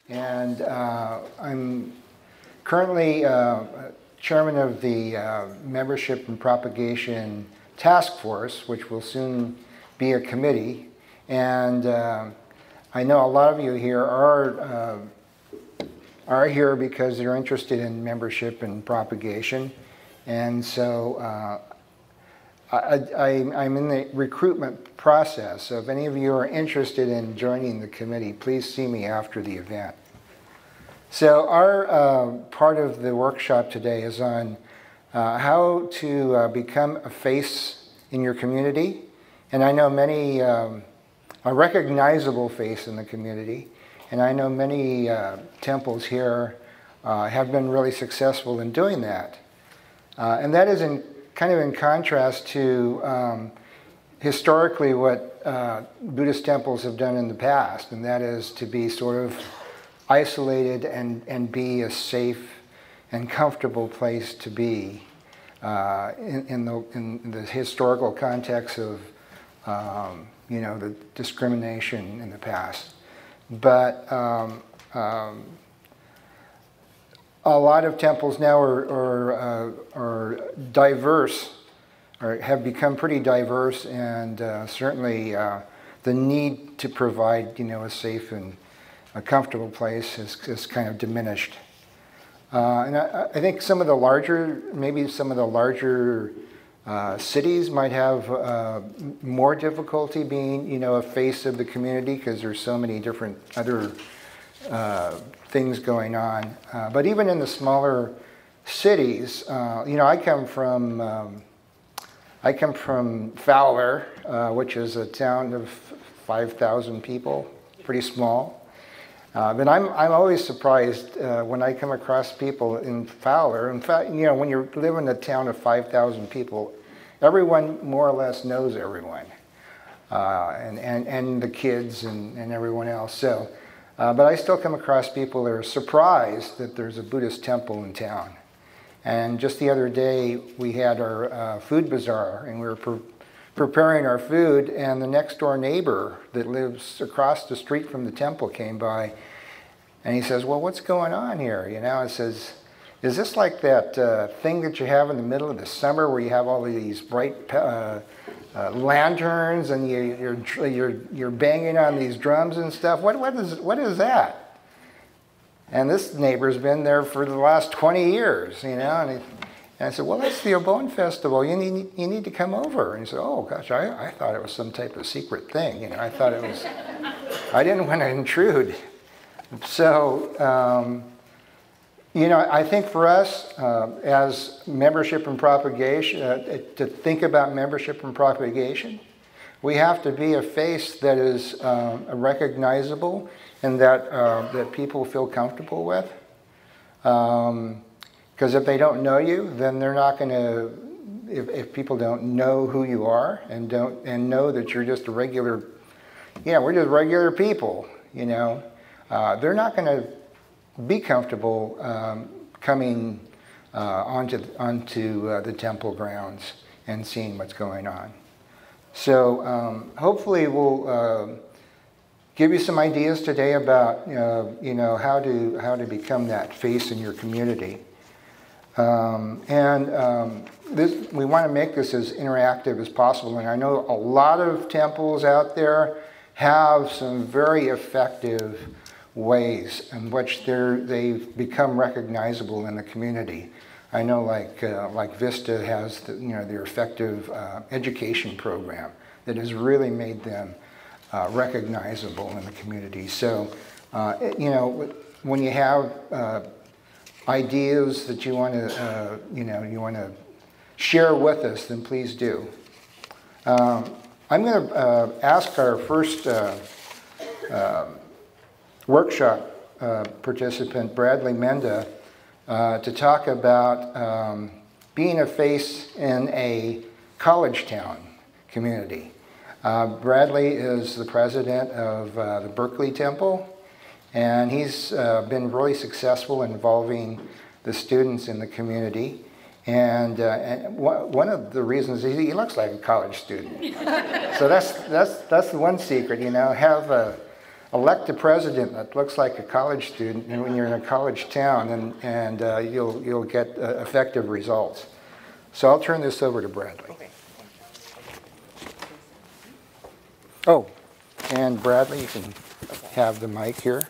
And I'm currently chairman of the Membership and Propagation Task Force, which will soon be a committee. And I know a lot of you here are here because you're interested in membership and propagation. And so I'm in the recruitment process. So if any of you are interested in joining the committee, please see me after the event. So our part of the workshop today is on how to become a face in your community. And I know many, a recognizable face in the community. And I know many temples here have been really successful in doing that. And that is kind of in contrast to historically what Buddhist temples have done in the past, and that is to be sort of isolated and be a safe and comfortable place to be in the historical context of you know, the discrimination in the past. But a lot of temples now are diverse, or have become pretty diverse, and certainly the need to provide, you know, a safe and a comfortable place is kind of diminished. And I think some of the larger, maybe some of the larger cities might have more difficulty being, you know, a face of the community because there's so many different other things going on. But even in the smaller cities, you know, I come from Fowler, which is a town of 5,000 people, pretty small. But I'm always surprised when I come across people in Fowler. In fact, you know, when you live in a town of 5,000 people, everyone more or less knows everyone, and the kids and everyone else. So. But I still come across people that are surprised that there's a Buddhist temple in town. And just the other day, we had our food bazaar, and we were preparing our food, and the next door neighbor that lives across the street from the temple came by, and he says, well, what's going on here? You know, it says, is this like that thing that you have in the middle of the summer where you have all of these bright lanterns and you're banging on these drums and stuff? What is that? And this neighbor's been there for the last 20 years, you know. And I said, well, that's the Obon Festival. You need to come over. And he said, oh gosh, I thought it was some type of secret thing. You know, I thought it was. I didn't want to intrude. So. You know, I think for us, as membership and propagation, to think about membership and propagation, we have to be a face that is recognizable and that people feel comfortable with. Because if they don't know you, then they're not going to. If people don't know who you are and know that you're just a regular, yeah, we're just regular people. You know, they're not going to be comfortable coming onto the temple grounds and seeing what's going on. So hopefully we'll give you some ideas today about you know, how to become that face in your community. This, we want to make this as interactive as possible. And I know a lot of temples out there have some very effective ways in which they've become recognizable in the community. I know, like Vista has their effective education program that has really made them recognizable in the community. So, you know, when you have ideas that you want to share with us, then please do. I'm going to ask our first workshop participant, Bradley Menda, to talk about being a face in a college town community. Bradley is the president of the Berkeley Temple, and he's been really successful involving the students in the community. And one of the reasons is he looks like a college student. So that's the one secret, you know, have elect a president that looks like a college student, and when you're in a college town, and you'll get effective results. So I'll turn this over to Bradley. Oh, and Bradley, you can have the mic here.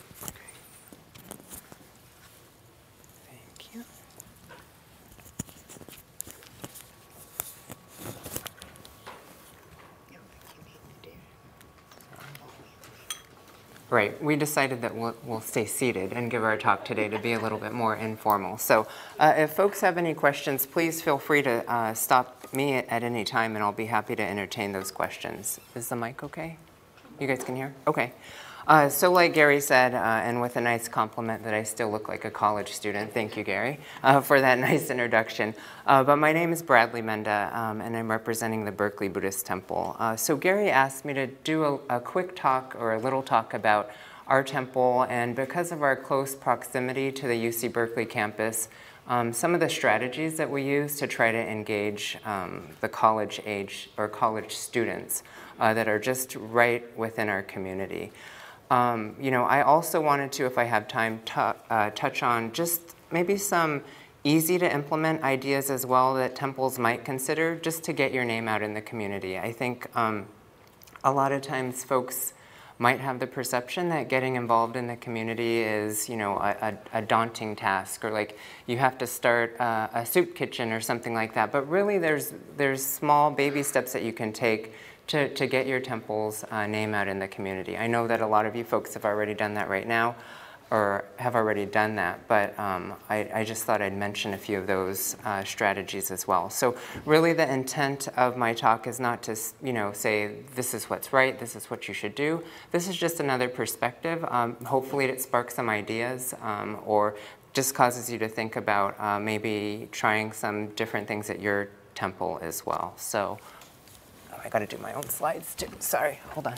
Thank you. Right, we decided that we'll stay seated and give our talk today to be a little bit more informal. So if folks have any questions, please feel free to stop me at any time, and I'll be happy to entertain those questions. Is the mic okay? You guys can hear? Okay. So like Gary said, and with a nice compliment that I still look like a college student, thank you, Gary, for that nice introduction. But my name is Bradley Menda, and I'm representing the Berkeley Buddhist Temple. So Gary asked me to do a quick talk, or a little talk, about our temple, and because of our close proximity to the UC Berkeley campus, some of the strategies that we use to try to engage the college age or college students that are just right within our community. You know, I also wanted to, if I have time, touch on just maybe some easy to implement ideas as well that temples might consider just to get your name out in the community. I think a lot of times folks might have the perception that getting involved in the community is, you know, a daunting task, or like you have to start a soup kitchen or something like that. But really there's small baby steps that you can take to get your temple's name out in the community. I know that a lot of you folks have already done that right now, or have already done that, but I just thought I'd mention a few of those strategies as well. So really the intent of my talk is not to, you know, say this is what's right, this is what you should do. This is just another perspective. Hopefully it sparks some ideas, or just causes you to think about maybe trying some different things at your temple as well. So I got to do my own slides too. Sorry, hold on.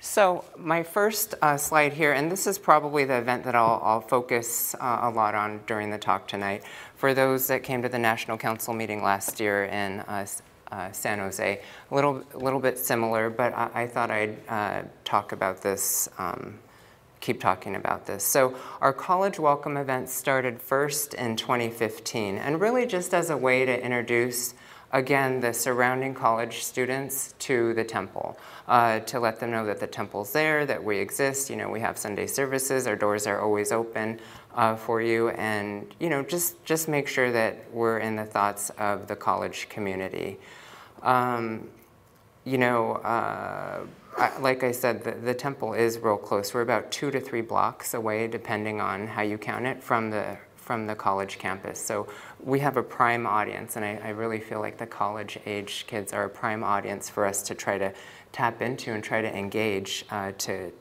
So my first slide here, and this is probably the event that I'll focus a lot on during the talk tonight. For those that came to the National Council meeting last year in San Jose, a little bit similar, but I thought I'd talk about this, keep talking about this. So our college welcome event started first in 2015, and really just as a way to introduce, again, the surrounding college students to the temple, to let them know that the temple's there, that we exist. You know, we have Sunday services, our doors are always open for you, and you know, just make sure that we're in the thoughts of the college community. You know, like I said, the temple is real close. We're about 2 to 3 blocks away, depending on how you count it, from the college campus. So we have a prime audience, and I really feel like the college-age kids are a prime audience for us to try to tap into and try to engage to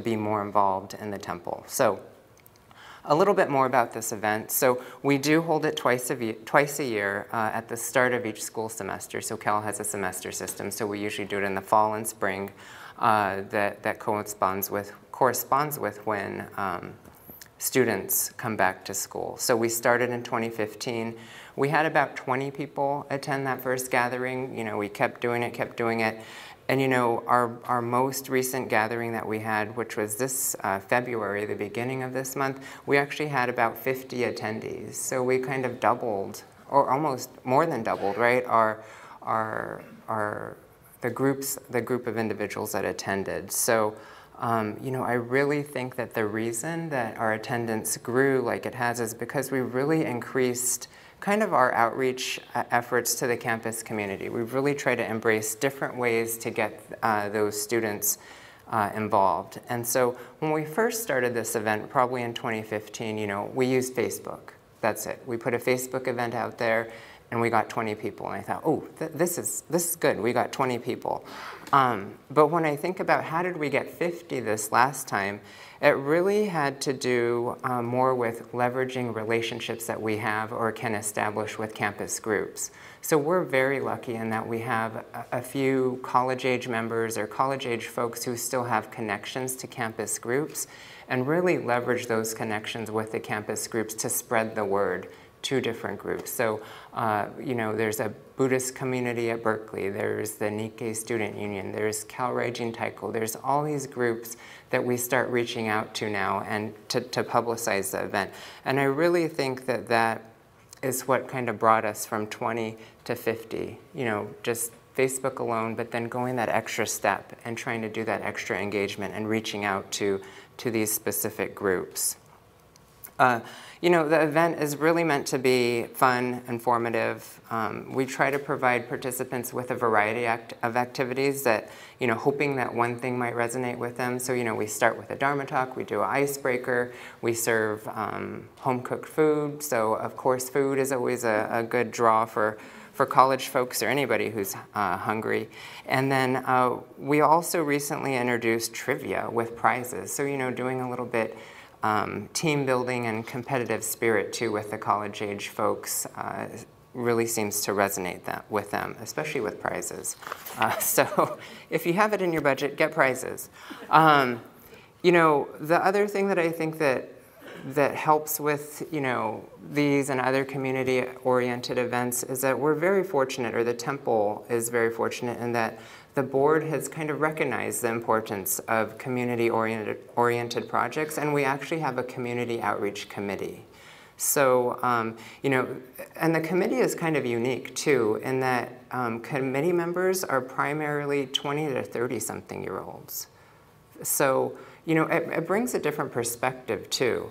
be more involved in the temple. So a little bit more about this event. So we do hold it twice a year at the start of each school semester. So Cal has a semester system, so we usually do it in the fall and spring. That corresponds with when students come back to school. So we started in 2015. We had about 20 people attend that first gathering. You know, we kept doing it. And you know, our most recent gathering that we had, which was this February, the beginning of this month, we actually had about 50 attendees. So we kind of doubled, or almost more than doubled, right? The group of individuals that attended. So you know, I really think that the reason that our attendance grew like it has is because we really increased kind of our outreach efforts to the campus community. We've really tried to embrace different ways to get those students involved. And so when we first started this event, probably in 2015, you know, we used Facebook. That's it. We put a Facebook event out there, and we got 20 people. And I thought, oh, this is good. We got 20 people. But when I think about how did we get 50 this last time, it really had to do more with leveraging relationships that we have or can establish with campus groups. So we're very lucky in that we have a few college-age members or college-age folks who still have connections to campus groups, and really leverage those connections with the campus groups to spread the word two different groups. So, you know, there's a Buddhist community at Berkeley, there's the Nikkei Student Union, there's Cal Rising Taiko, there's all these groups that we start reaching out to now and to publicize the event. And I really think that that is what kind of brought us from 20 to 50, you know, just Facebook alone, but then going that extra step and trying to do that extra engagement and reaching out to these specific groups. You know, the event is really meant to be fun, informative. We try to provide participants with a variety of activities that, you know, hoping that one thing might resonate with them. So, you know, we start with a Dharma talk, we do an icebreaker, we serve home-cooked food. So, of course, food is always a good draw for college folks or anybody who's hungry. And then we also recently introduced trivia with prizes. So, you know, doing a little bit team building and competitive spirit too with the college age folks really seems to resonate with them, especially with prizes. So if you have it in your budget, get prizes. You know, the other thing that I think that helps with, you know, these and other community-oriented events is that we're very fortunate, or the temple is very fortunate in that the board has kind of recognized the importance of community-oriented projects, and we actually have a community outreach committee. So, you know, and the committee is kind of unique too, in that committee members are primarily 20 to 30-something-year-olds. So, you know, it brings a different perspective too.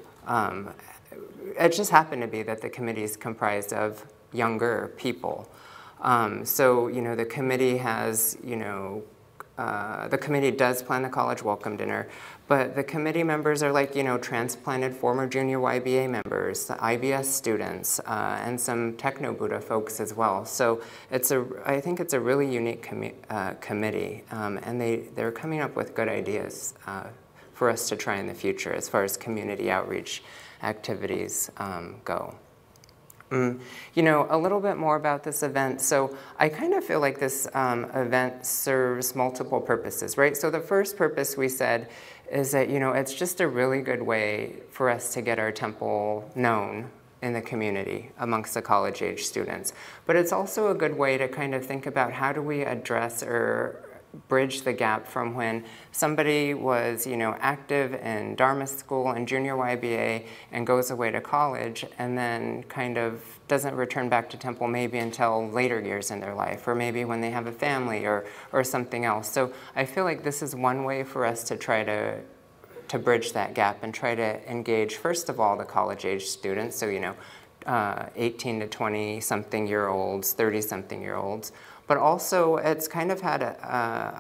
It just happened to be that the committee is comprised of younger people. So, you know, the committee has, you know, the committee does plan the college welcome dinner, but the committee members are like, you know, transplanted former junior YBA members, the IBS students, and some Techno-Buddha folks as well. So I think it's a really unique committee, and they're coming up with good ideas for us to try in the future as far as community outreach activities go. You know, a little bit more about this event. So I kind of feel like this event serves multiple purposes, right? So the first purpose we said is that, you know, it's just a really good way for us to get our temple known in the community amongst the college-age students. But it's also a good way to kind of think about how do we address or bridge the gap from when somebody was, you know, active in Dharma school and junior YBA and goes away to college and then kind of doesn't return back to temple maybe until later years in their life, or maybe when they have a family or something else. So I feel like this is one way for us to try to bridge that gap and try to engage, first of all, the college-age students, so, you know, 18 to 20-something-year-olds, 30-something-year-olds, but also it's kind of had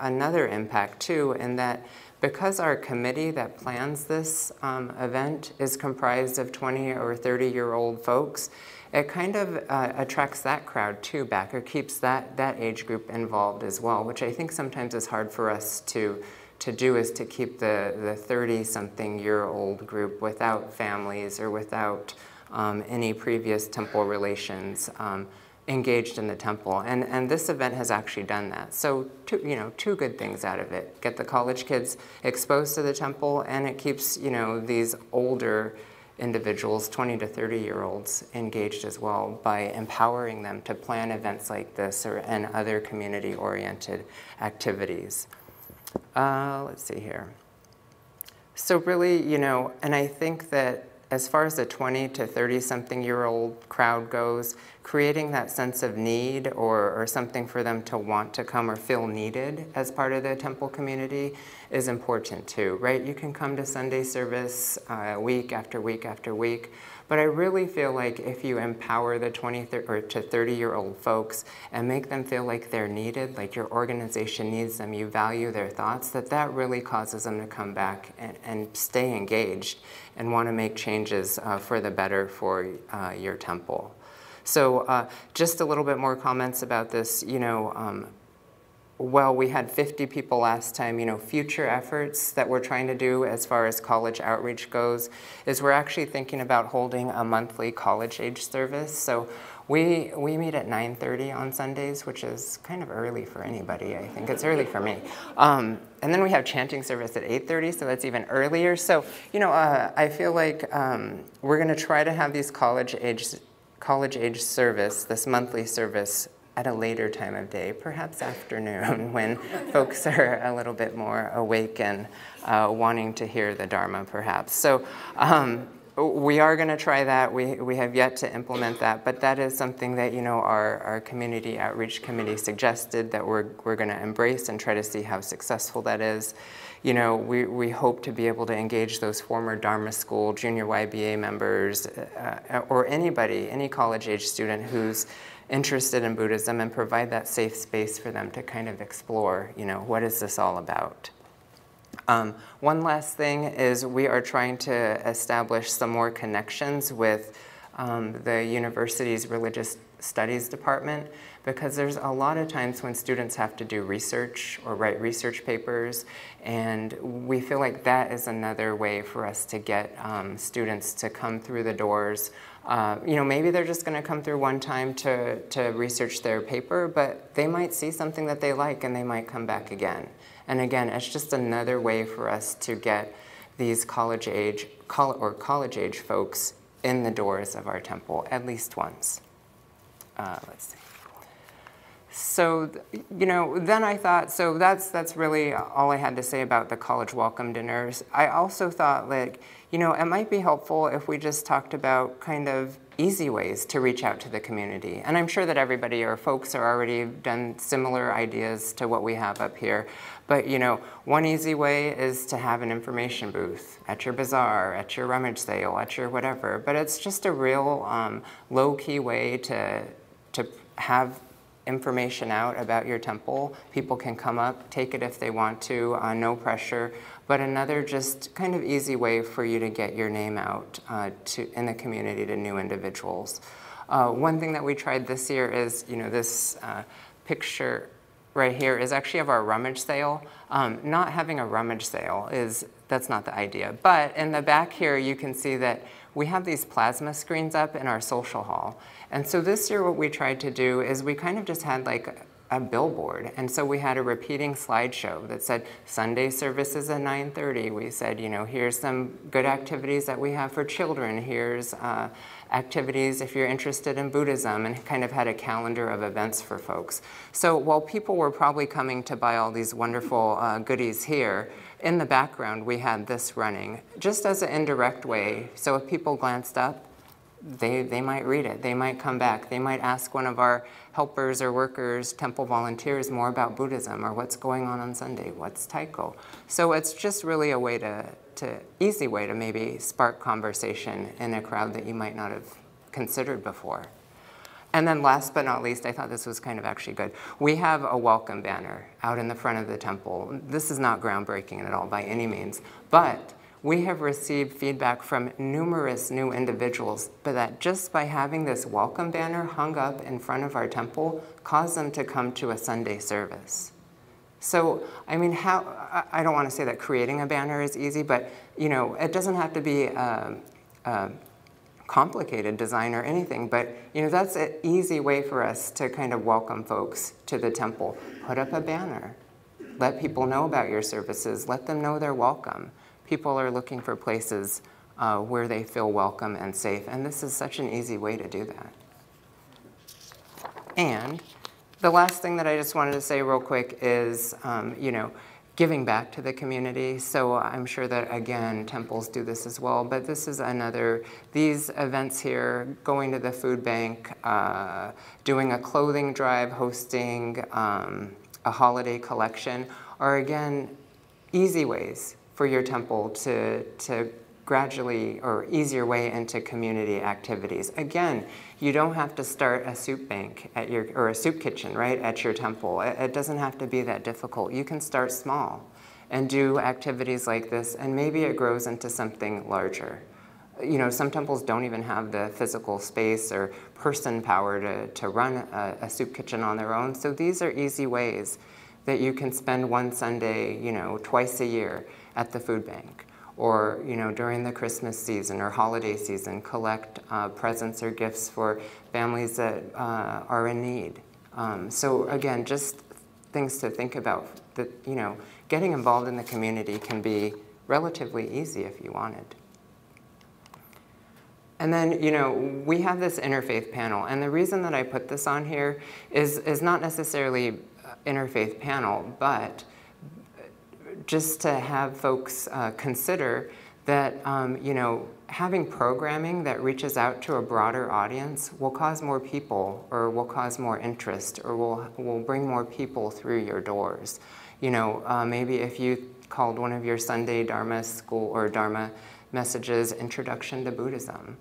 another impact too, in that because our committee that plans this event is comprised of 20 or 30-year-old folks, it kind of attracts that crowd too back, or keeps that age group involved as well, which I think sometimes is hard for us to do, is to keep the 30-something-year-old group without families or without any previous temple relations engaged in the temple, and this event has actually done that. So, two good things out of it: get the college kids exposed to the temple, and it keeps, you know, these older individuals, 20 to 30-year-olds, engaged as well by empowering them to plan events like this and other community-oriented activities. Let's see here. So really, you know, and I think that as far as the 20 to 30-something-year-old crowd goes, creating that sense of need or something for them to want to come or feel needed as part of the temple community is important too, right? You can come to Sunday service week after week after week, but I really feel like if you empower the 20 to 30-year-old folks and make them feel like they're needed, like your organization needs them, you value their thoughts, that really causes them to come back and stay engaged and want to make changes for the better for your temple. So just a little bit more comments about this. You know, well, we had 50 people last time. You know, future efforts that we're trying to do as far as college outreach goes is we're actually thinking about holding a monthly college age service. So we meet at 9:30 on Sundays, which is kind of early for anybody. I think it's early for me. And then we have chanting service at 8:30, so that's even earlier. So, you know, I feel like we're going to try to have these college college-age service, this monthly service, at a later time of day, perhaps afternoon, when folks are a little bit more awake and wanting to hear the Dharma, perhaps. So we are going to try that. We have yet to implement that, but that is something that, you know, our community outreach committee suggested that we're going to embrace and try to see how successful that is. You know, we hope to be able to engage those former Dharma School, junior YBA members, or anybody, any college-age student who's interested in Buddhism, and provide that safe space for them to kind of explore, you know, what is this all about? One last thing is we are trying to establish some more connections with the university's religious studies department, because there's a lot of times when students have to do research or write research papers, and we feel like that is another way for us to get students to come through the doors. You know, maybe they're just going to come through one time to research their paper, but they might see something that they like and they might come back again. And again, it's just another way for us to get these college-age folks in the doors of our temple at least once. Let's see. So, you know, then I thought, so that's really all I had to say about the college welcome dinners. I also thought, like, you know, it might be helpful if we just talked about kind of easy ways to reach out to the community. And I'm sure that everybody or folks are already done similar ideas to what we have up here. But, you know, one easy way is to have an information booth at your bazaar, at your rummage sale, at your whatever. But it's just a real low-key way to have information out about your temple. People can come up, take it if they want to, no pressure. But another just kind of easy way for you to get your name out in the community to new individuals. One thing that we tried this year is, you know, this picture right here is actually of our rummage sale. Not having a rummage sale that's not the idea. But in the back here, you can see that we have these plasma screens up in our social hall. And so this year what we tried to do is we kind of just had like a billboard. And so we had a repeating slideshow that said, Sunday services at 9:30. We said, you know, here's some good activities that we have for children. Here's activities if you're interested in Buddhism, and kind of had a calendar of events for folks. So while people were probably coming to buy all these wonderful goodies here, in the background we had this running just as an indirect way. So if people glanced up, they might read it, they might come back, they might ask one of our helpers or workers, temple volunteers, more about Buddhism or what's going on Sunday, what's Taiko. So it's just really a way easy way to maybe spark conversation in a crowd that you might not have considered before. And then last but not least, I thought this was kind of actually good. We have a welcome banner out in the front of the temple. This is not groundbreaking at all by any means, but we have received feedback from numerous new individuals, but that just by having this welcome banner hung up in front of our temple caused them to come to a Sunday service. So, I mean, I don't want to say that creating a banner is easy, but, you know, it doesn't have to be a complicated design or anything, but, you know, that's an easy way for us to kind of welcome folks to the temple. Put up a banner. Let people know about your services. Let them know they're welcome. People are looking for places where they feel welcome and safe, and this is such an easy way to do that. And the last thing that I just wanted to say real quick is, you know, giving back to the community. So I'm sure that, again, temples do this as well, but this is another, these events here, going to the food bank, doing a clothing drive, hosting a holiday collection, are, again, easy ways for your temple to gradually or easier way into community activities. Again, you don't have to start a soup bank at your, or a soup kitchen, right, at your temple. It doesn't have to be that difficult. You can start small and do activities like this, and maybe it grows into something larger. You know, some temples don't even have the physical space or person power to run a soup kitchen on their own. So these are easy ways that you can spend one Sunday, you know, twice a year at the food bank, or, you know, during the Christmas season or holiday season, collect presents or gifts for families that are in need. So again, just things to think about, that, you know, getting involved in the community can be relatively easy if you wanted. And then, we have this interfaith panel, and the reason that I put this on here is not necessarily interfaith panel, but just to have folks consider that, having programming that reaches out to a broader audience will cause more people, or will cause more interest, or will bring more people through your doors. Maybe if you called one of your Sunday Dharma school or Dharma messages Introduction to Buddhism,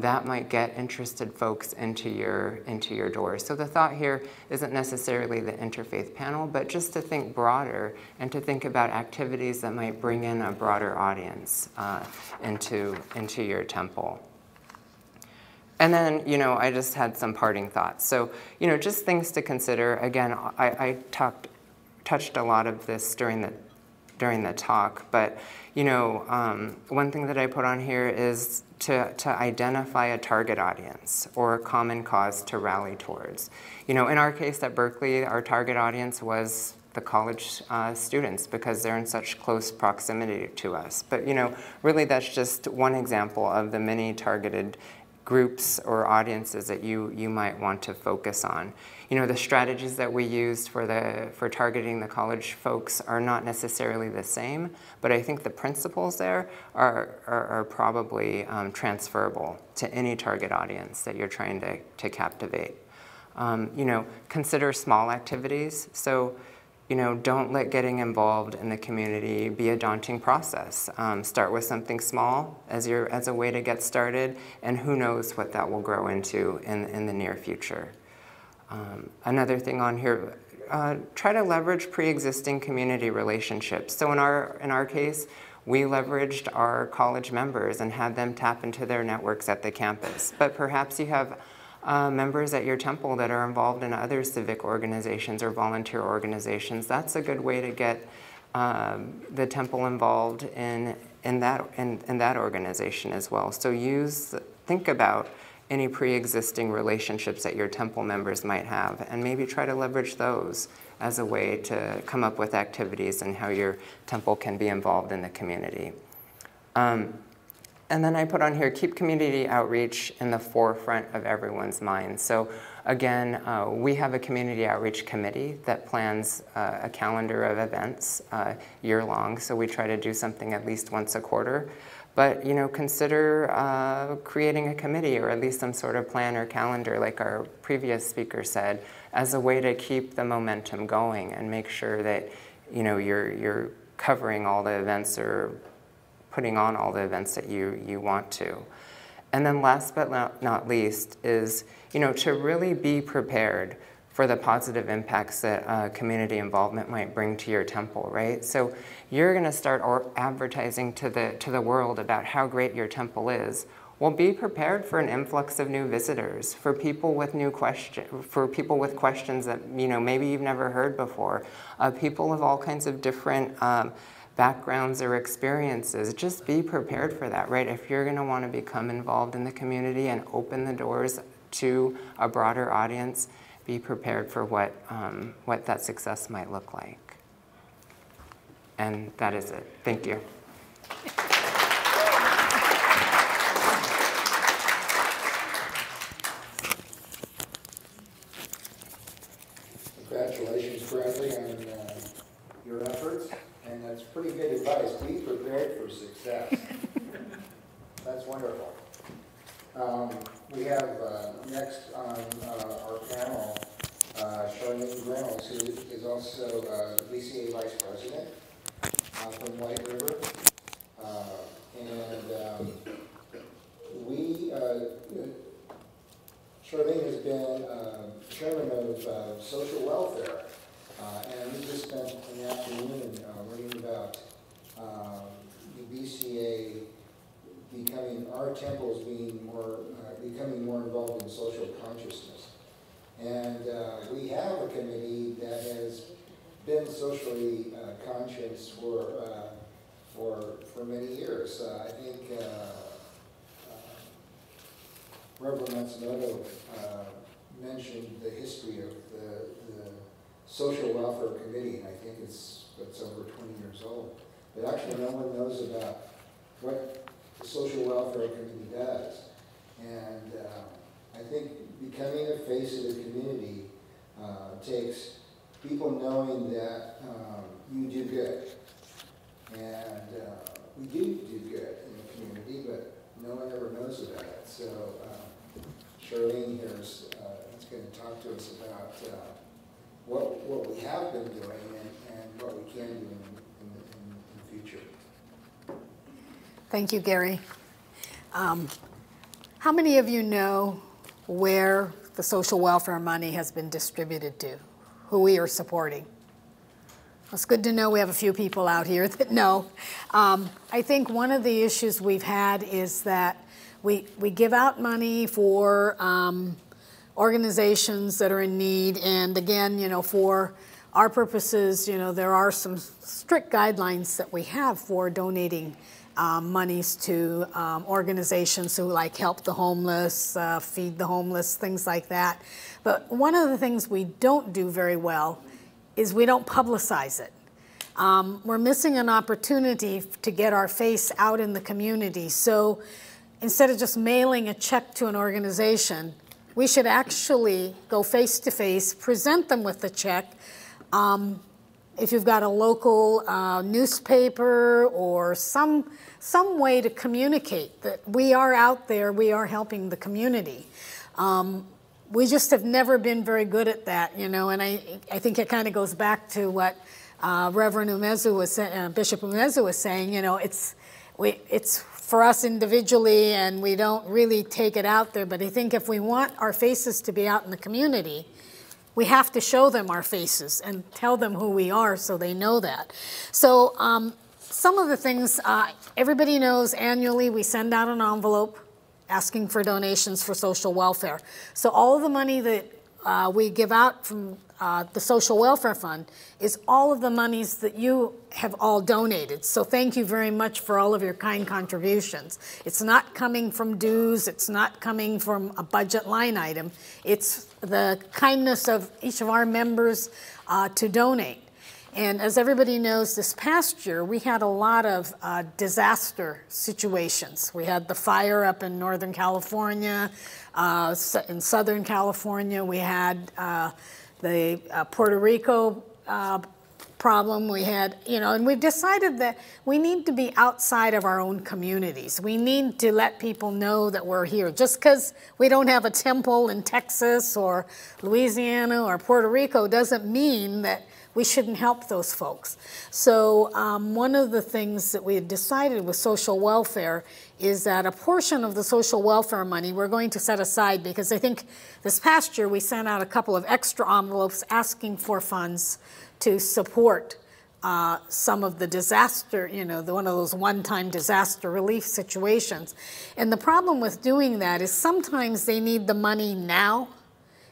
that might get interested folks into your doors. So the thought here isn't necessarily the interfaith panel, but just to think broader and to think about activities that might bring in a broader audience into your temple. And then, I just had some parting thoughts. So, just things to consider. Again, I touched a lot of this during the talk, but one thing that I put on here is to identify a target audience or a common cause to rally towards. In our case at Berkeley, our target audience was the college students because they're in such close proximity to us. But really that's just one example of the many targeted groups or audiences that you might want to focus on. The strategies that we used for targeting the college folks are not necessarily the same, but I think the principles there are probably transferable to any target audience that you're trying to captivate. Consider small activities. So, don't let getting involved in the community be a daunting process. Start with something small as a way to get started, and who knows what that will grow into in the near future. Another thing on here, try to leverage pre-existing community relationships. So in our case, we leveraged our college members and had them tap into their networks at the campus. But perhaps you have members at your temple that are involved in other civic organizations or volunteer organizations. That's a good way to get the temple involved in that organization as well. So think about any pre-existing relationships that your temple members might have, and maybe try to leverage those as a way to come up with activities and how your temple can be involved in the community. And then I put on here, keep community outreach in the forefront of everyone's mind. So again, we have a community outreach committee that plans a calendar of events year-long, so we try to do something at least once a quarter. But consider creating a committee or at least some sort of plan or calendar, like our previous speaker said, as a way to keep the momentum going and make sure that you're covering all the events or putting on all the events that you want to. And then last but not least is to really be prepared for the positive impacts that community involvement might bring to your temple, right? So you're going to start advertising to the world about how great your temple is. Well, be prepared for an influx of new visitors, for people with questions that maybe you've never heard before, people of all kinds of different backgrounds or experiences. Just be prepared for that, right? If you're going to want to become involved in the community and open the doors to a broader audience, be prepared for what that success might look like. And that is it. Thank you. Congratulations, Bradley, on your efforts. And that's pretty good advice. Be prepared for success. That's wonderful. We have next on our panel, Charlene Reynolds, who is also BCA Vice President from White River. Charlene has been chairman of social welfare, and we just spent an afternoon learning about the BCA our temples becoming more involved in social consciousness. And we have a committee that has been socially conscious for many years. I think Reverend Matsumoto mentioned the history of the Social Welfare Committee, and I think it's over 20 years old. But actually no one knows about what the Social Welfare Committee does. And I think becoming the face of the community takes people knowing that you do good. And we do good in the community, but no one ever knows about it. So Charlene here is going to talk to us about what we have been doing and what we can do in the future. Thank you, Gary. How many of you know where the social welfare money has been distributed to, who we are supporting? It's good to know we have a few people out here that know. I think one of the issues we've had is that we give out money for organizations that are in need, and again, you know, for our purposes, you know, there are some strict guidelines that we have for donating monies to organizations who like help the homeless, feed the homeless, things like that. But one of the things we don't do very well is we don't publicize it. We're missing an opportunity to get our face out in the community. So instead of just mailing a check to an organization, we should actually go face to face, present them with the check. If you've got a local newspaper or some way to communicate that we are out there, we are helping the community. We just have never been very good at that, you know, and I think it kind of goes back to what Reverend Umezu was saying, Bishop Umezu was saying, you know, it's for us individually and we don't really take it out there, but I think if we want our faces to be out in the community, we have to show them our faces and tell them who we are so they know that. So some of the things, everybody knows annually we send out an envelope asking for donations for social welfare. So all of the money that we give out from the Social Welfare Fund is all of the monies that you have all donated. So thank you very much for all of your kind contributions. It's not coming from dues, it's not coming from a budget line item. It's the kindness of each of our members to donate. And as everybody knows, this past year, we had a lot of disaster situations. We had the fire up in Northern California, in Southern California. We had the Puerto Rico problem. We had, you know, and we've decided that we need to be outside of our own communities. We need to let people know that we're here. Just because we don't have a temple in Texas or Louisiana or Puerto Rico doesn't mean that we shouldn't help those folks. So one of the things that we had decided with social welfare is that a portion of the social welfare money we're going to set aside, because I think this past year we sent out a couple of extra envelopes asking for funds to support some of the disaster, you know, one of those one-time disaster relief situations. And the problem with doing that is sometimes they need the money now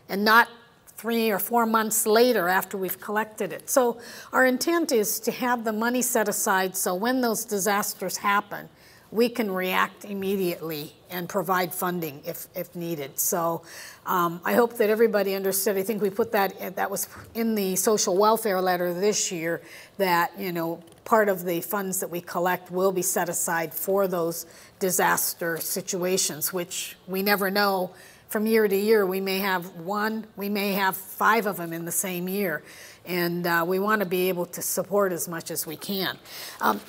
and not 3 or 4 months later after we've collected it. So our intent is to have the money set aside so when those disasters happen, we can react immediately and provide funding if needed. So I hope that everybody understood. I think we put that was in the social welfare letter this year, that, you know, part of the funds that we collect will be set aside for those disaster situations, which we never know. From year to year, we may have one, we may have 5 of them in the same year. And we want to be able to support as much as we can.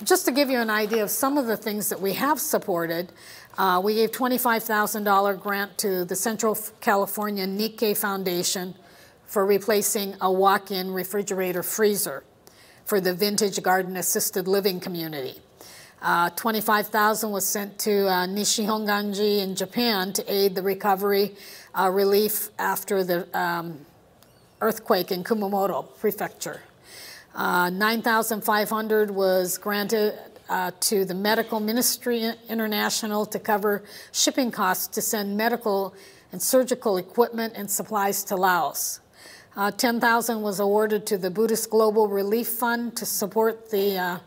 Just to give you an idea of some of the things that we have supported, we gave $25,000 grant to the Central California Nikkei Foundation for replacing a walk-in refrigerator freezer for the Vintage Garden Assisted Living community. $25,000 was sent to Nishihonganji in Japan to aid the recovery relief after the earthquake in Kumamoto Prefecture. $9,500 was granted to the Medical Ministry International to cover shipping costs to send medical and surgical equipment and supplies to Laos. $10,000 was awarded to the Buddhist Global Relief Fund to support the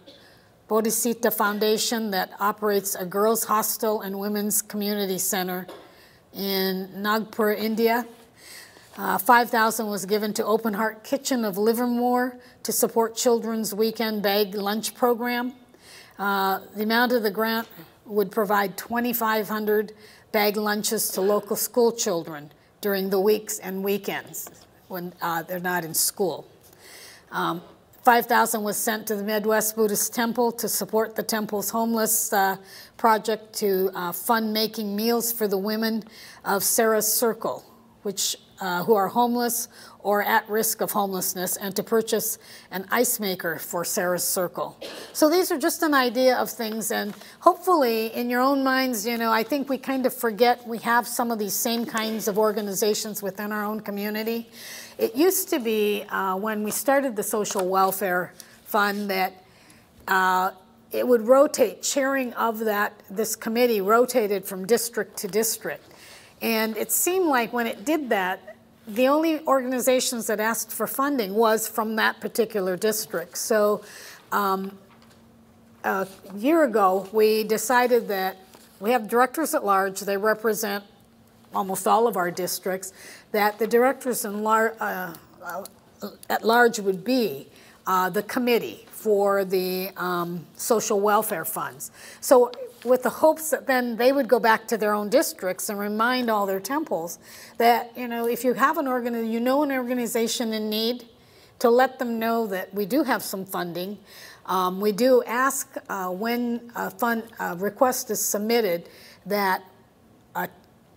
Bodhisattva Foundation that operates a girls' hostel and women's community center in Nagpur, India. $5,000 was given to Open Heart Kitchen of Livermore to support children's weekend bag lunch program. The amount of the grant would provide 2,500 bag lunches to local school children during the weeks and weekends when they're not in school. $5,000 was sent to the Midwest Buddhist Temple to support the temple's homeless project to fund making meals for the women of Sarah's Circle, which who are homeless or at risk of homelessness, and to purchase an ice maker for Sarah's Circle. So these are just an idea of things, and hopefully in your own minds, you know, I think we kind of forget we have some of these same kinds of organizations within our own community. It used to be when we started the Social Welfare Fund that it would rotate, chairing of this committee rotated from district to district. And it seemed like when it did that, the only organizations that asked for funding was from that particular district. So a year ago, we decided that we have directors at large. They represent almost all of our districts, that the directors at large would be the committee for the social welfare funds. So with the hopes that then they would go back to their own districts and remind all their temples that, you know, if you have an organization in need, to let them know that we do have some funding. We do ask when a request is submitted that a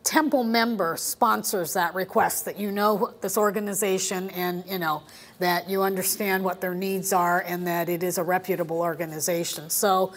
temple member sponsors that request, that you know this organization and you know that you understand what their needs are and that it is a reputable organization. So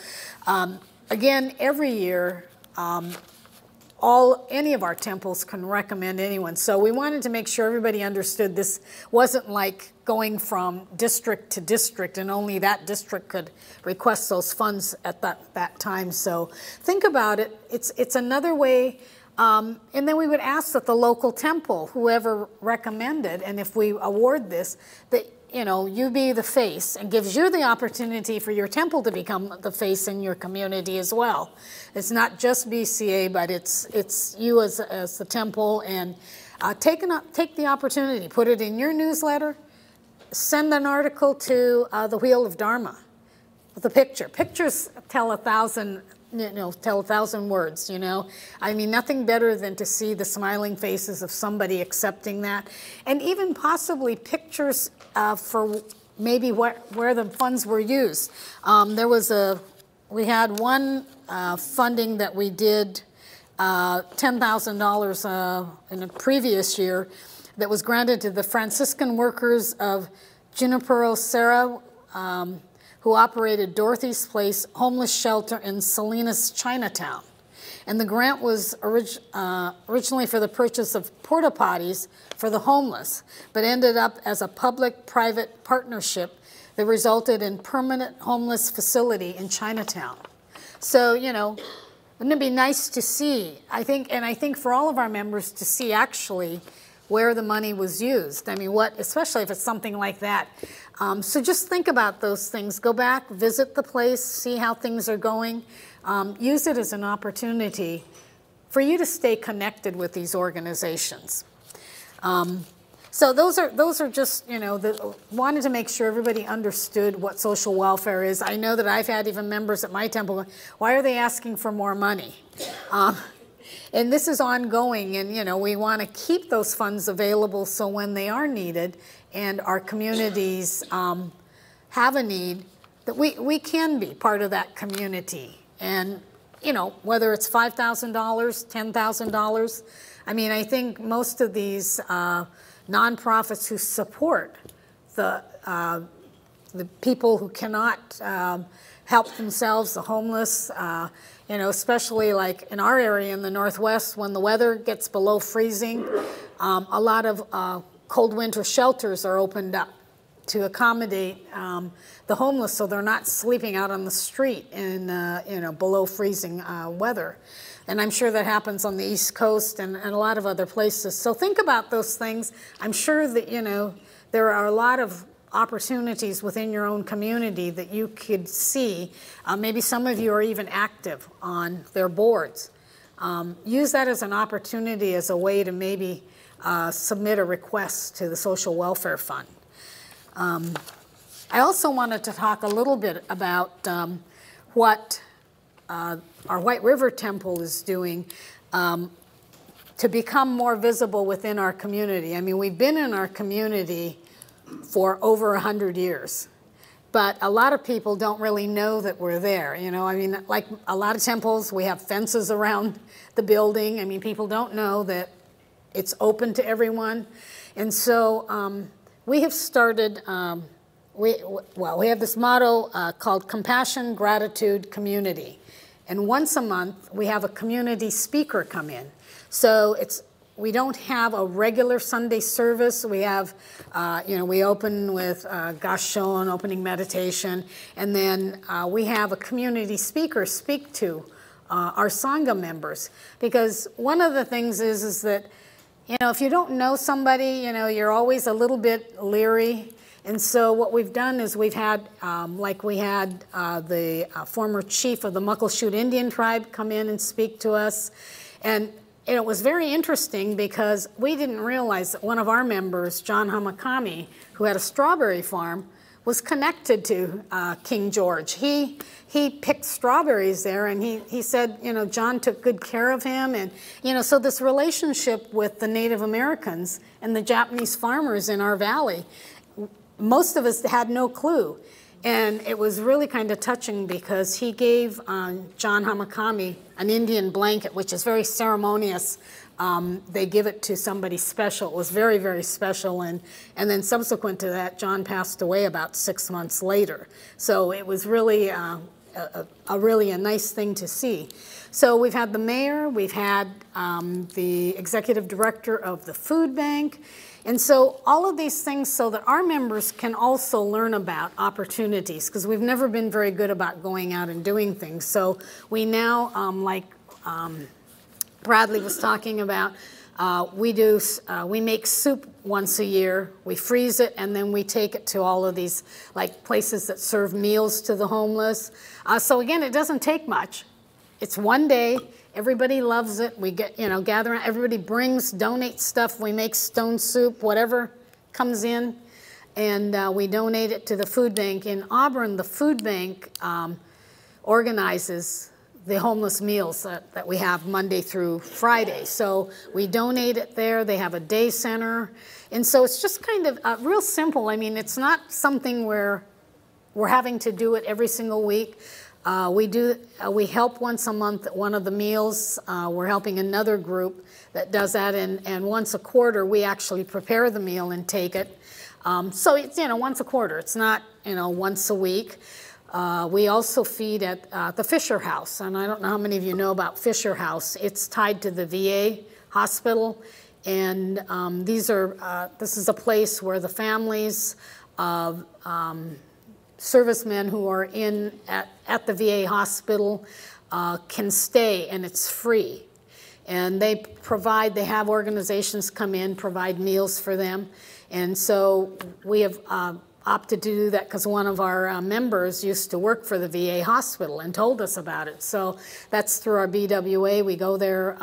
again, every year, any of our temples can recommend anyone. So we wanted to make sure everybody understood this wasn't like going from district to district and only that district could request those funds at that time. So think about it. It's another way. And then we would ask that the local temple, whoever recommended, and if we award this, that you know, you be the face, and gives you the opportunity for your temple to become the face in your community as well. It's not just BCA, but it's you as the temple, and take the opportunity, put it in your newsletter, send an article to the Wheel of Dharma with a picture. Pictures tell 1,000 words, you know. I mean, nothing better than to see the smiling faces of somebody accepting that. And even possibly pictures for maybe where the funds were used. We had one funding that we did, $10,000 in a previous year, that was granted to the Franciscan workers of Junipero Serra, who operated Dorothy's Place homeless shelter in Salinas, Chinatown. And the grant was originally for the purchase of porta potties for the homeless, but ended up as a public-private partnership that resulted in permanent homeless facility in Chinatown. So, you know, wouldn't it be nice to see, I think for all of our members to see actually where the money was used. I mean, especially if it's something like that. So just think about those things. Go back, visit the place, see how things are going. Use it as an opportunity for you to stay connected with these organizations. So those are just, you know, wanted to make sure everybody understood what social welfare is. I know that I've had even members at my temple going, why are they asking for more money? And this is ongoing, and you know, we want to keep those funds available so when they are needed and our communities have a need, that we can be part of that community. And you know, whether it's $5,000, $10,000, I mean, I think most of these nonprofits who support the people who cannot help themselves, the homeless, you know, especially like in our area in the Northwest, when the weather gets below freezing, a lot of cold winter shelters are opened up to accommodate the homeless, so they're not sleeping out on the street in you know, below freezing weather. And I'm sure that happens on the East Coast and a lot of other places. So think about those things. I'm sure that, you know, there are a lot of opportunities within your own community that you could see. Maybe some of you are even active on their boards. Use that as an opportunity, as a way to maybe submit a request to the Social Welfare Fund. I also wanted to talk a little bit about what our White River Temple is doing. to become more visible within our community. I mean, we've been in our community for over 100 years, but a lot of people don't really know that we're there. You know, I mean, like a lot of temples, we have fences around the building. I mean, people don't know that it's open to everyone. And so we have started, we have this motto called Compassion, Gratitude, Community. And once a month, we have a community speaker come in. So we don't have a regular Sunday service. We have, we open with Gashon, opening meditation, and then we have a community speaker speak to our Sangha members. Because one of the things is that, you know, if you don't know somebody, you know, you're always a little bit leery. And so what we've done is we've had, the former chief of the Muckleshoot Indian tribe come in and speak to us. And it was very interesting because we didn't realize that one of our members, John Hamakami, who had a strawberry farm, was connected to King George. He picked strawberries there, and he said, you know, John took good care of him. And, you know, so this relationship with the Native Americans and the Japanese farmers in our valley, most of us had no clue. And it was really kind of touching because he gave John Hamakami an Indian blanket, which is very ceremonious. They give it to somebody special. It was very, very special. And then subsequent to that, John passed away about 6 months later. So it was really really a nice thing to see. So we've had the mayor, we've had the executive director of the food bank. And so all of these things so that our members can also learn about opportunities, because we've never been very good about going out and doing things. So we now, Bradley was talking about, we make soup once a year, we freeze it, and then we take it to all of these like places that serve meals to the homeless. So again, it doesn't take much. It's one day. Everybody loves it. We get, you know, gather around. Everybody donates stuff. We make stone soup, whatever comes in, and we donate it to the food bank. In Auburn, the food bank organizes the homeless meals that we have Monday through Friday. So we donate it there. They have a day center. And so it's just kind of real simple. I mean, it's not something where we're having to do it every single week. We help once a month at one of the meals. We're helping another group that does that, and once a quarter we actually prepare the meal and take it. So it's, you know, once a quarter. It's not, you know, once a week. We also feed at the Fisher House, and I don't know how many of you know about Fisher House. It's tied to the VA hospital, and this is a place where the families of servicemen who are at the VA hospital can stay, and it's free. And they have organizations come in, provide meals for them. And so we have opted to do that because one of our members used to work for the VA hospital and told us about it. So that's through our BWA. We go there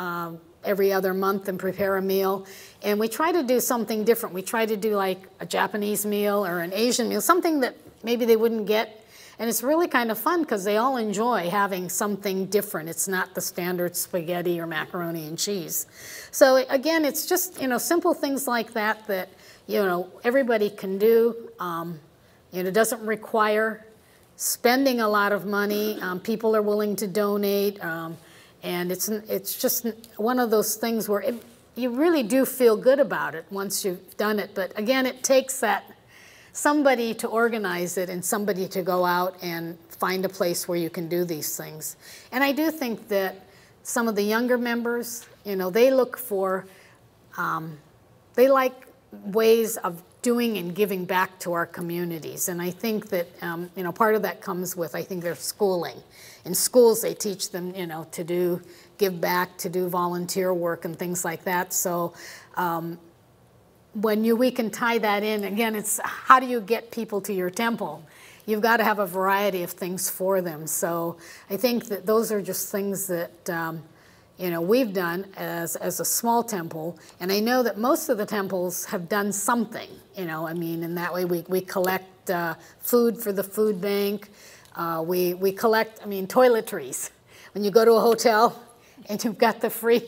every other month and prepare a meal. And we try to do something different. We try to do like a Japanese meal or an Asian meal, something that maybe they wouldn't get. And it's really kind of fun because they all enjoy having something different. It's not the standard spaghetti or macaroni and cheese. So again, it's just, you know, simple things like that that, you know, everybody can do. It doesn't require spending a lot of money. People are willing to donate. And it's just one of those things where you really do feel good about it once you've done it. But again, it takes that somebody to organize it and somebody to go out and find a place where you can do these things. And I do think that some of the younger members, you know, they look for, they like ways of doing and giving back to our communities. And I think that, you know, part of that comes with, I think, their schooling. In schools, they teach them, you know, to give back, to do volunteer work and things like that. So we can tie that in, again, it's how do you get people to your temple? You've got to have a variety of things for them. So I think that those are just things that, you know, we've done as a small temple. And I know that most of the temples have done something, you know, I mean, in that way we collect food for the food bank. We collect, I mean, toiletries. When you go to a hotel and you've got the free,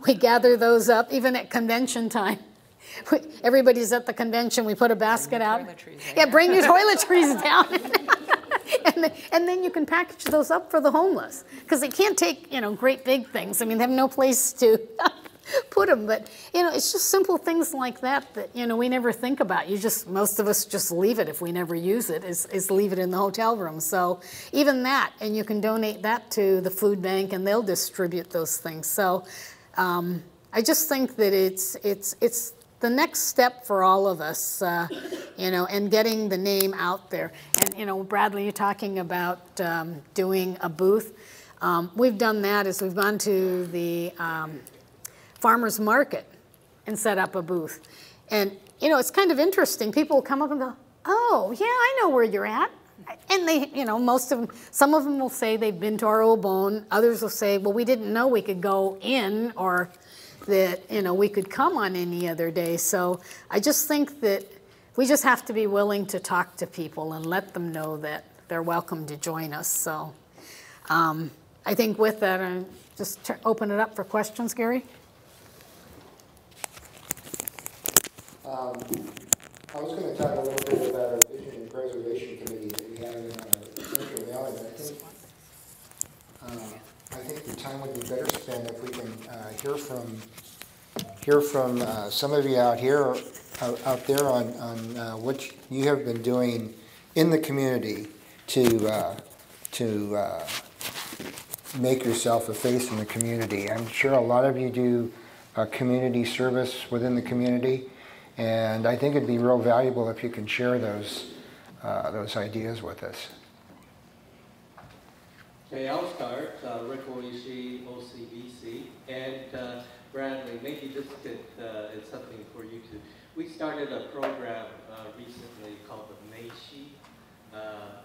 we gather those up, even at convention time. Everybody's at the convention, we put a basket out. Yeah, bring your toiletries down. And then you can package those up for the homeless, because they can't take, great big things. I mean, they have no place to put them, but, it's just simple things like that, we never think about. Most of us just leave it if we never use it, is leave it in the hotel room. So even that, and you can donate that to the food bank, and they'll distribute those things. So I just think that it's the next step for all of us, and getting the name out there. And, Bradley, you're talking about doing a booth. We've done that as we've gone to the farmer's market and set up a booth. And, it's kind of interesting. People will come up and go, oh, yeah, I know where you're at. And they, some of them will say they've been to our old bone. Others will say, well, we didn't know we could go in, or that, we could come on any other day. So I just think that we just have to be willing to talk to people and let them know that they're welcome to join us. So I think with that, I just open it up for questions, Gary. I was going to talk a little bit about our Vision and Preservation Committee that we have in Central Valley, but I think the time would be better spent if we can hear from some of you out there on what you have been doing in the community to make yourself a face in the community. I'm sure a lot of you do community service within the community. And I think it'd be real valuable if you can share those ideas with us. Okay, I'll start. Rick Oishi, OCBC, and Bradley, maybe this is something for you to. We started a program recently called the Meishi.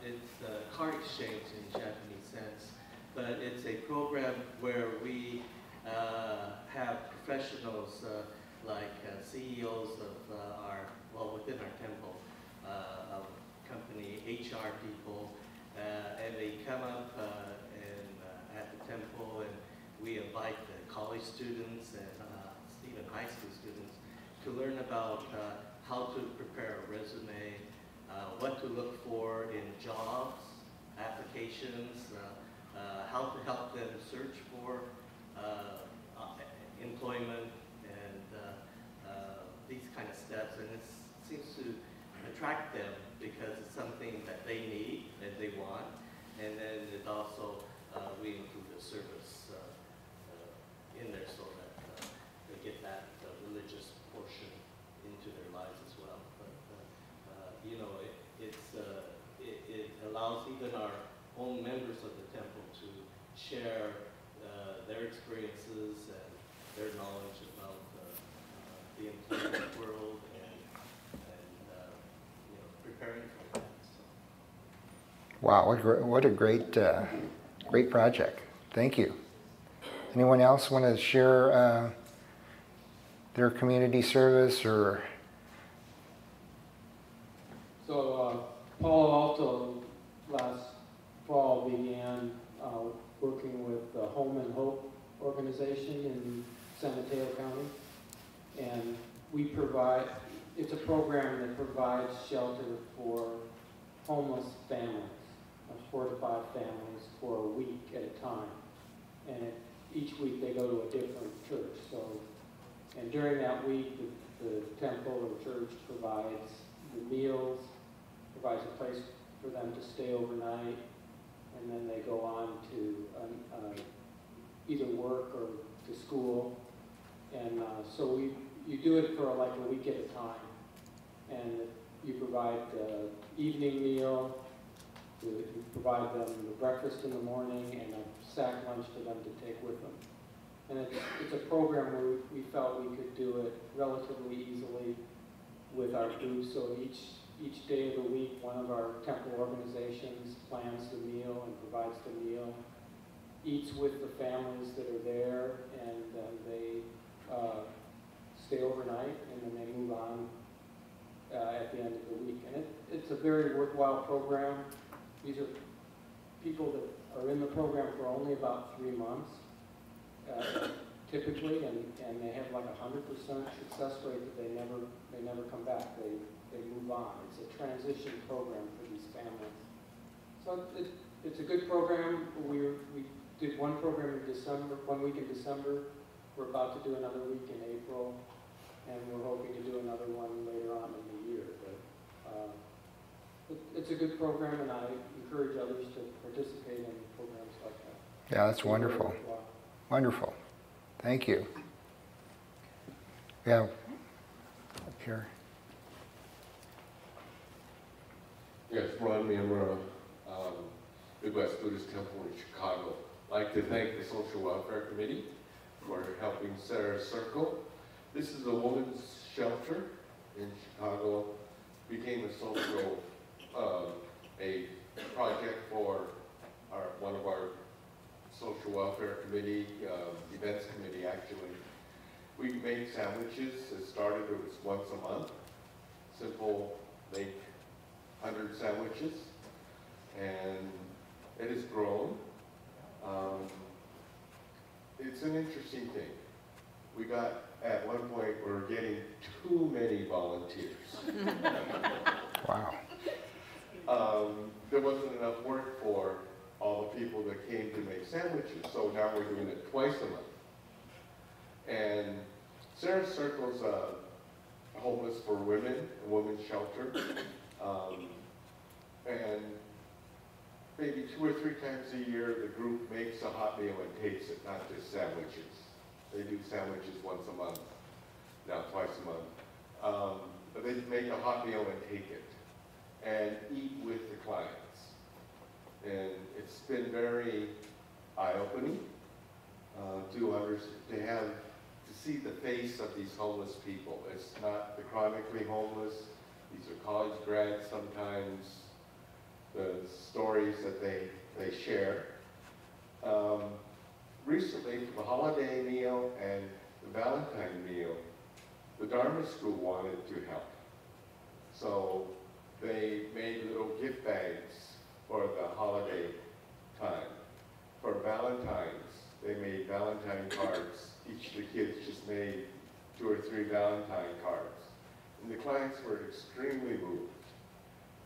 It's a card exchange in Japanese sense, but it's a program where we have professionals like CEOs of within our temple, of company, HR people, and they come up at the temple, and we invite the college students and even high school students to learn about how to prepare a resume, what to look for in jobs, applications, how to help them search for employment, these kind of steps, and it seems to attract them because it's something that they need and they want, and then it also we include a service in there so that they get that religious portion into their lives as well. But it allows even our own members of the temple to share their experiences and their knowledge about the employment world and preparing for that. So. Wow, what a great project. Thank you. Anyone else want to share their community service or? So Palo Alto last fall began working with the Home and Hope organization in San Mateo County. And we provide, it's a program that provides shelter for homeless families, 4 to 5 families for a week at a time. And each week they go to a different church. So, and during that week, the temple or church provides the meals, provides a place for them to stay overnight, and then they go on to either work or to school. And so you do it for like a week at a time, and you provide the evening meal, you provide them the breakfast in the morning and a sack lunch for them to take with them. And it's a program where we felt we could do it relatively easily with our group. So each day of the week, one of our temple organizations plans the meal and provides the meal, eats with the families that are there, and they stay overnight, and then they move on at the end of the week. And it's a very worthwhile program. These are people that are in the program for only about 3 months, typically, and they have like 100% success rate that they never come back. They move on. It's a transition program for these families. So it's a good program. We did one program in December, 1 week in December. We're about to do another week in April, and we're hoping to do another one later on in the year. But it's a good program, and I encourage others to participate in programs like that. Yeah, that's wonderful. Wonderful. Thank you. Yeah, up here. Yes, Ron Miyamura, Midwest Buddhist Temple in Chicago. I'd like to thank the Social Welfare Committee for helping Sarah's Circle. This is a woman's shelter in Chicago. Became a social, a project for one of our Social Welfare Committee, events committee actually. We make sandwiches. It started, it was once a month. Simple, make 100 sandwiches. And it has grown. It's an interesting thing. We got, at one point, we were getting too many volunteers. Wow. There wasn't enough work for all the people that came to make sandwiches, so now we're doing it twice a month. And Sarah's Circle's homeless for women, a women's shelter. And maybe 2 or 3 times a year, the group makes a hot meal and takes it, not just sandwiches. They do sandwiches once a month, now twice a month. But they make a hot meal and take it, and eat with the clients. And it's been very eye-opening to see the face of these homeless people. It's not the chronically homeless. These are college grads sometimes. The stories that they share. Recently, for the holiday meal and the Valentine meal, the Dharma School wanted to help. So they made little gift bags for the holiday time. For Valentine's, they made Valentine cards. Each of the kids just made 2 or 3 Valentine cards. And the clients were extremely moved.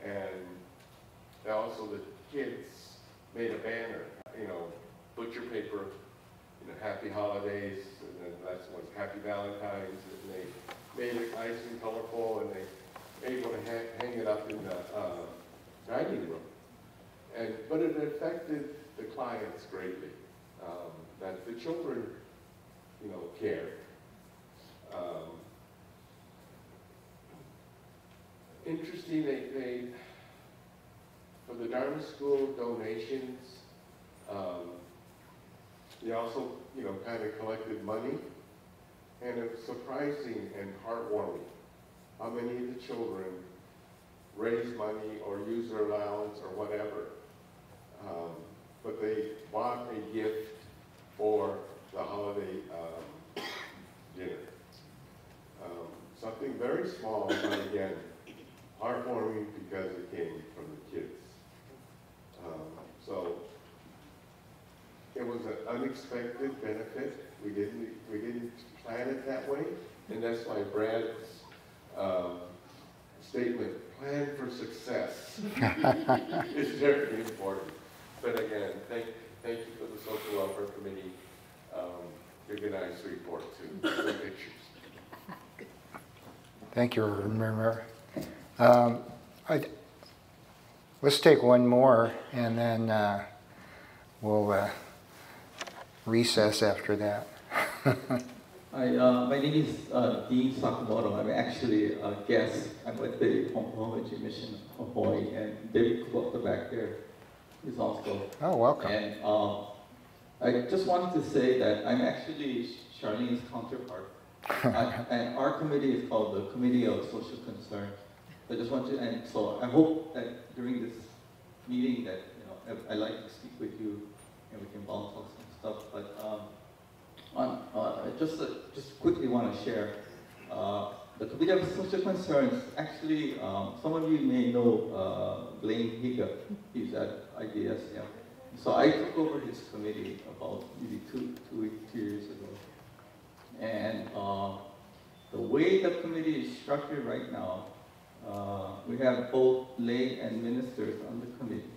And also the kids made a banner, butcher paper, happy holidays, and then that's what's happy Valentine's, and they made it nice and colorful, and they were able to hang it up in the dining room. But it affected the clients greatly, that the children, cared. Interesting, they for the Dharma School donations, they also, kind of collected money, and it's surprising and heartwarming how many of the children raise money or use their allowance or whatever, but they bought a gift for the holiday dinner. Something very small, but again, heartwarming because it came from the kids. So it was an unexpected benefit. We didn't plan it that way, and that's why Brad's statement, "Plan for success," is very important. But again, thank you for the Social Welfare Committee. Give a nice report too. The pictures. Thank you, Remember. Let's take one more, and then we'll recess after that. Hi, my name is Dean Sakamoto. I'm actually a guest. I'm with the Homage Mission of Hawaii, and David Kubota back there is also. Oh, welcome. And I just wanted to say that I'm actually Charlene's counterpart. And our committee is called the Committee of Social Concern. I just want to, and so I hope that during this meeting that, I'd like to speak with you and we can bounce off some stuff. But I just quickly want to share the Committee of Social Concerns. Actually, some of you may know Blaine Higa. He's at IDS, yeah. So I took over his committee about maybe two years ago. And the way the committee is structured right now, we have both lay and ministers on the committee.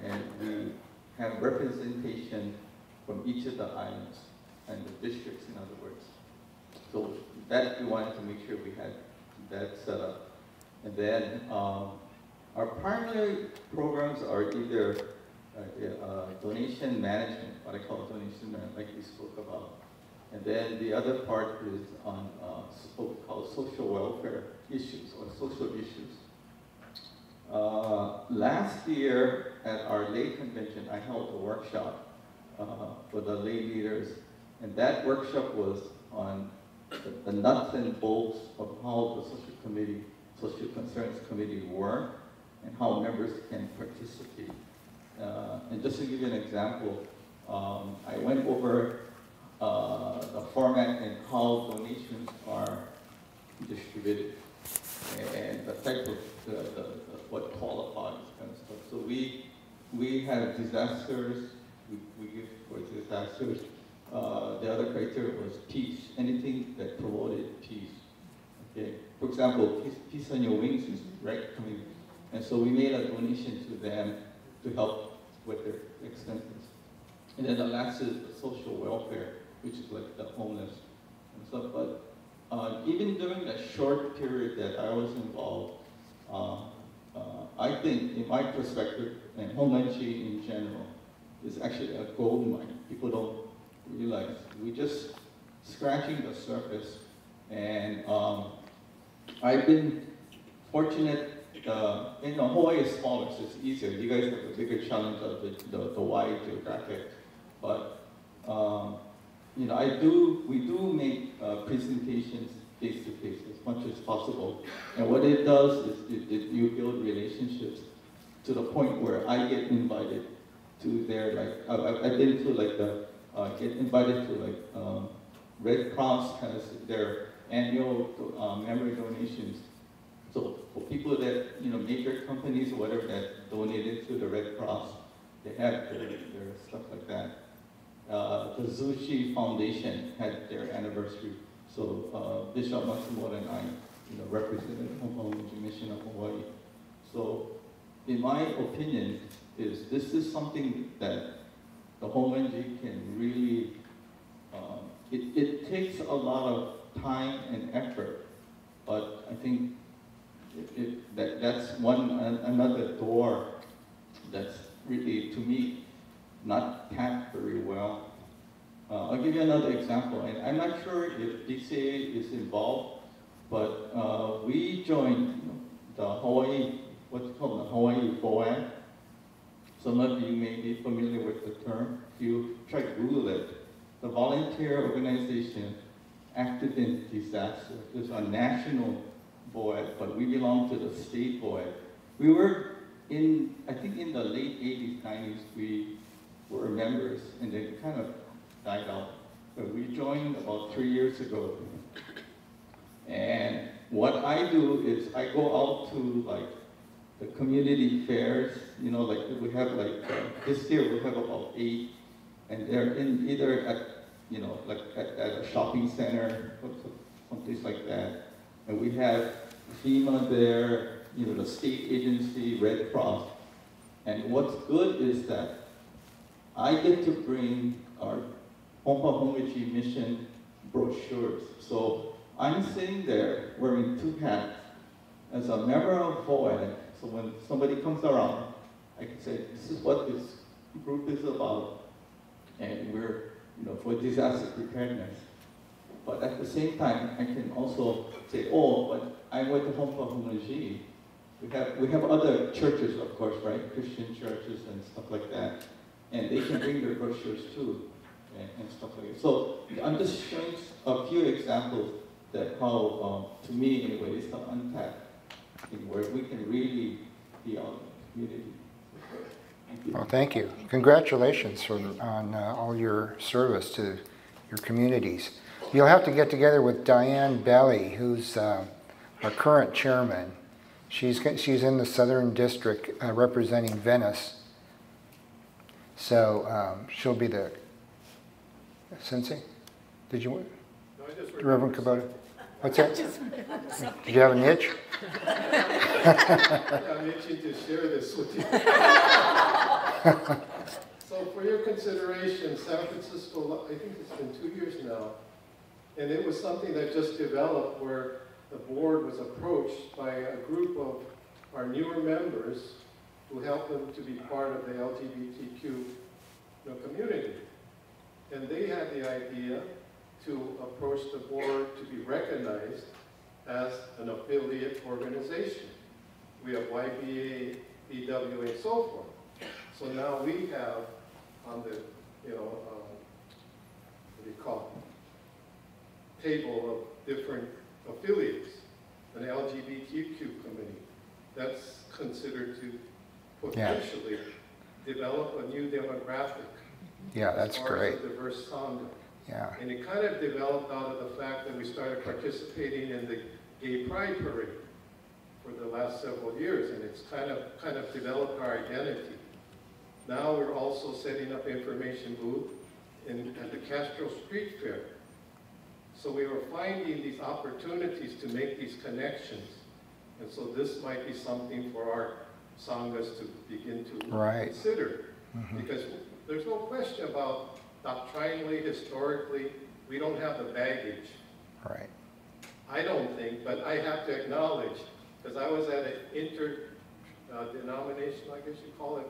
And we have representation from each of the islands and the districts, in other words. So that we wanted to make sure we had that set up. And then our primary programs are either donation management, what I call donation management, like we spoke about. And then the other part is on what we call social welfare issues or social issues. Last year at our lay convention, I held a workshop for the lay leaders, and that workshop was on the nuts and bolts of how the social concerns committee work and how members can participate. And just to give you an example, I went over the format and how donations are distributed and the type of what qualifies kind of stuff. So we have disasters, we give for disasters. The other criteria was peace, anything that promoted peace. Okay, for example, Peace on Your Wings is right coming, and so we made a donation to them to help with their expenses. And then the last is the social welfare, which is like the homeless and stuff. But even during that short period that I was involved, I think, in my perspective, and Homeland Chi in general, is actually a gold mine. People don't realize. We're just scratching the surface. And I've been fortunate. Hawaii is smaller, so it's easier. You guys have a bigger challenge of the wide geographic. But we do make presentations face-to-face as much as possible. And what it does is you build relationships to the point where I get invited to their, I've been to get invited to Red Cross has their annual memory donations. So for people that, major companies or whatever that donated to the Red Cross, they have their stuff like that. The Zushi Foundation had their anniversary. So Bishop Matsumoto and I, represented the Homeland Mission of Hawaii. So in my opinion, this is something that the Homeland can really, it takes a lot of time and effort, but I think that's another door that's really, to me, not tapped very well. I'll give you another example, and I'm not sure if BCA is involved, but we joined the Hawaii, what's called the Hawaii FOAD. Some of you may be familiar with the term. If you try to Google it, the volunteer organization active in disaster. It's a national board, but we belong to the state board. We were I think in the late 80s, 90s, we were members, and they kind of died out. But we joined about 3 years ago. And what I do is I go out to the community fairs, we have this year we have about 8, and they're in either at, at a shopping center, or someplace like that. And we have FEMA there, the state agency, Red Cross. And what's good is that I get to bring our Pompa Homichi mission brochures. So I'm sitting there wearing 2 hats as a member of FOAD. So when somebody comes around, I can say, this is what this group is about, and we're, for disaster preparedness. But at the same time, I can also say, oh, but I'm with the Pompa Homichi. We have other churches, of course, right? Christian churches and stuff like that. And they can bring their brochures too, and stuff like that. So I'm just showing a few examples that how, to me anyway, is the untapped thing where we can really be out in the community. Thank you. Well, thank you. Congratulations on all your service to your communities. You'll have to get together with Diane Belly, who's our current chairman. She's in the Southern District representing Venice. So she'll be the sensei. Did you want? No, I just Reverend Kubota? What's that? Did you have a niche? I'm itching to share this with you. So for your consideration, San Francisco, I think it's been 2 years now, and it was something that just developed where the board was approached by a group of our newer members who helped them to be part of the LGBTQ community. And they had the idea to approach the board to be recognized as an affiliate organization. We have YBA, BWA, and so forth. So now we have on the, what do you call it, table of different affiliates, an LGBTQ committee. That's considered to potentially develop a new demographic. Yeah, that's great. As far as a diverse Sangha. Yeah. And it kind of developed out of the fact that we started participating in the Gay Pride Parade for the last several years, and it's kind of developed our identity. Now we're also setting up information booth at the Castro Street Fair. So we were finding these opportunities to make these connections. And so this might be something for our Sanghas to begin to consider. Mm-hmm. Because there's no question about doctrinally, historically, we don't have the baggage. Right. I don't think, but I have to acknowledge, because I was at an denomination, I guess you call it,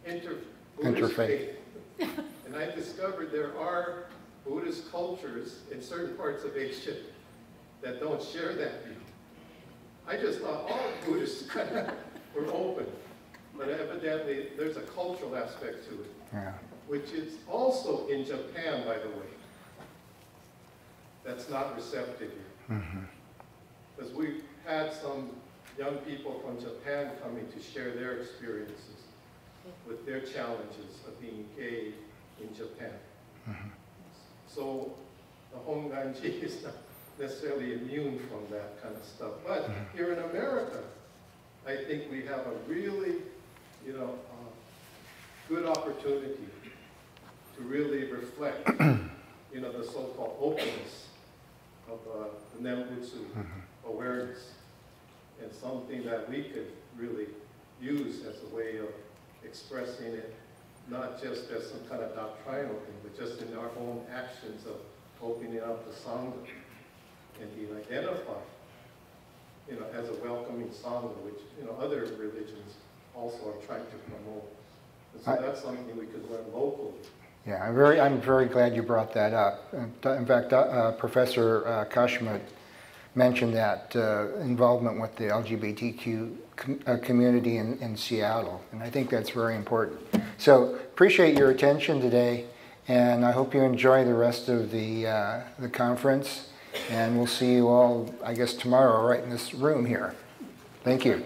interfaith. And I discovered there are Buddhist cultures in certain parts of Asia that don't share that view. I just thought all Buddhists were open, but evidently there's a cultural aspect to it, which is also in Japan, by the way. That's not receptive yet. Because we've had some young people from Japan coming to share their experiences with their challenges of being gay in Japan. So the Honganji is not necessarily immune from that kind of stuff. But here in America, I think we have a really, good opportunity to really reflect, the so-called openness of the Nembutsu awareness, and something that we could really use as a way of expressing it, not just as some kind of doctrinal thing, but just in our own actions of opening up the Sangha and being identified, as a welcoming Sangha, which, other religions also are trying to promote. And so that's something we could learn locally. Yeah, I'm very glad you brought that up. In fact, Professor Kashima mentioned that involvement with the LGBTQ community in Seattle, and I think that's very important. So appreciate your attention today, and I hope you enjoy the rest of the conference, and we'll see you all, I guess, tomorrow right in this room here. Thank you.